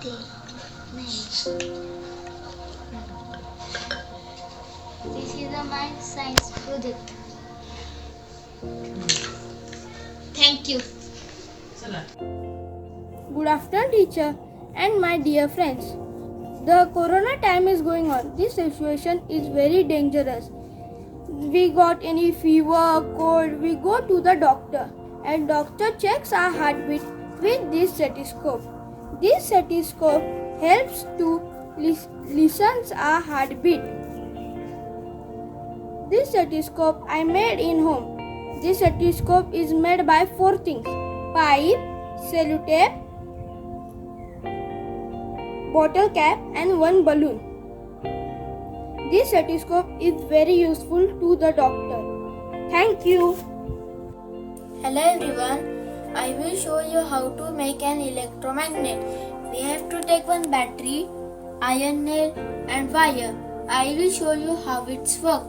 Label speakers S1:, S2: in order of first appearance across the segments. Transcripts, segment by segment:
S1: This is my science project. Thank you.
S2: Good afternoon, teacher and my dear friends. The corona time is going on. This situation is very dangerous. We got any fever, cold, we go to the doctor and doctor checks our heartbeat with this stethoscope. This stethoscope helps to listen our heartbeat. This stethoscope I made in home. This stethoscope is made by 4 things: pipe, sellotape, bottle cap and 1 balloon. This stethoscope is very useful to the doctor. Thank you.
S3: Hello everyone, I will show you how to make an electromagnet. We have to take one battery, iron nail and wire. I will show you how it's work.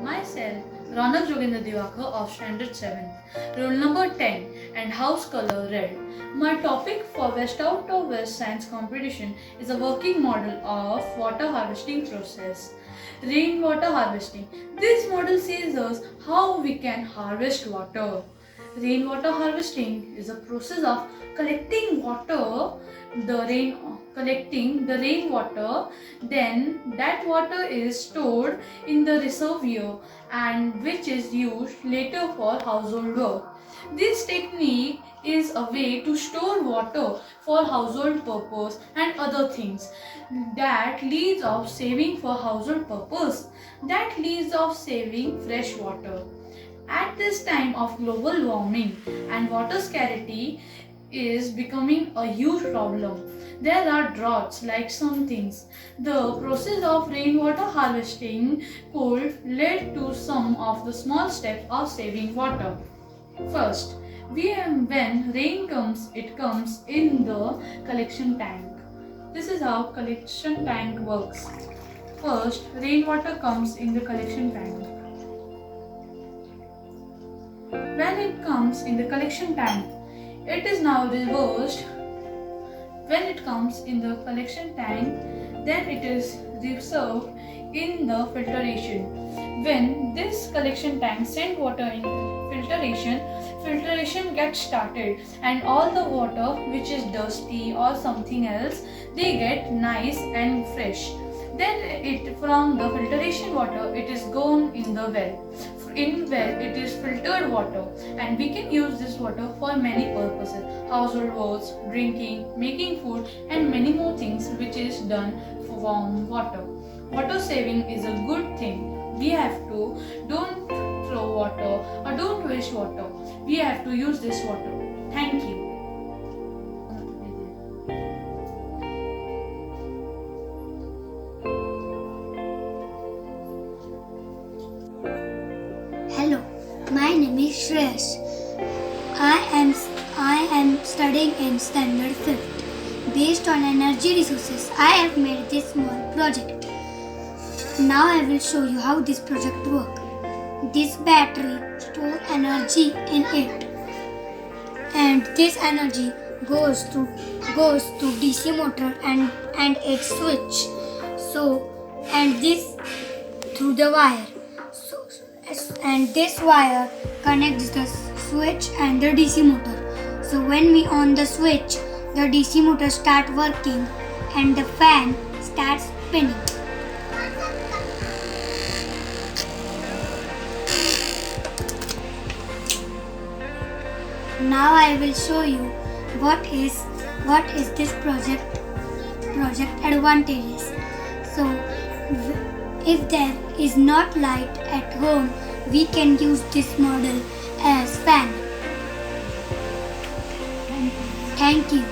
S4: Myself, Ronak Jogendra Divakar of Standard 7th, roll number 10 and house color red. My topic for West Out of West Science competition is a working model of water harvesting process. Rainwater harvesting. This model says us how we can harvest water. Rainwater harvesting is a process of collecting the rainwater, then that water is stored in the reservoir and which is used later for household work. This technique is a way to store water for household purpose and other things. That leads of saving for household purpose. That leads of saving fresh water. At this time of global warming and water scarcity is becoming a huge problem. There are droughts like some things. The process of rainwater harvesting could lead to some of the small steps of saving water. First, when rain comes, it comes in the collection tank. This is how collection tank works. First, rainwater comes in the collection tank. When it comes in the collection tank, it is now reversed. When it comes in the collection tank, then it is reserved in the filtration. When this collection tank send water in filtration gets started and all the water which is dusty or something else, they get nice and fresh. Then from the filtration water, it is gone in the well. In well, it is filtered water and we can use this water for many purposes: household works, drinking, making food and many more things which is done from water. Water saving is a good thing. We have to don't throw water or don't waste water. We have to use this water. Thank you.
S5: Hello, my name is Shreyas. I am studying in standard 5th. Based on energy resources, I have made this small project. Now I will show you how this project works. This battery stores energy in it, and this energy goes to DC motor and its switch. And this through the wire. And this wire connects the switch and the DC motor. So when we on the switch, the DC motor starts working and the fan starts spinning. Now I will show you what is this project advantages. So if there is not light at home, we can use this model as fan. Thank you.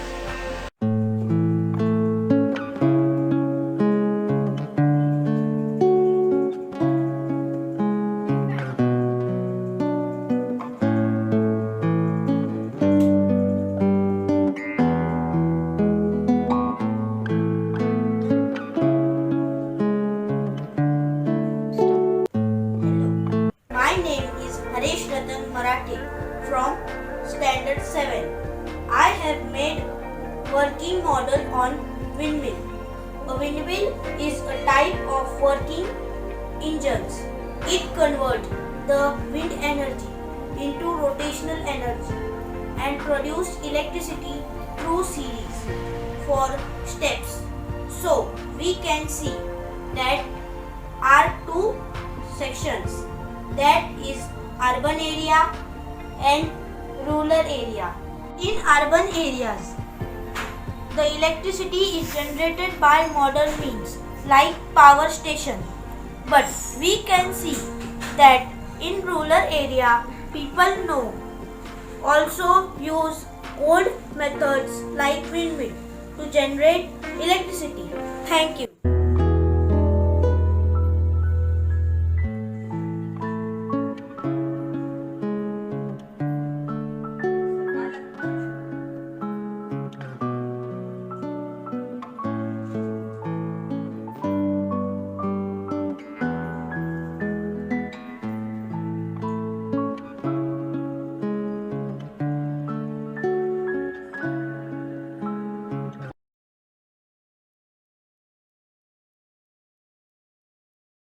S6: My name is Harish Ratan Marathe from Standard 7. I have made working model on windmill. A windmill is a type of working engines. It converts the wind energy into rotational energy and produce electricity through series for steps. So we can see that are two sections, that is urban area and rural area. In urban areas, the electricity is generated by modern means like power station. But we can see that in rural area, people know also use old methods like windmill to generate electricity. Thank you.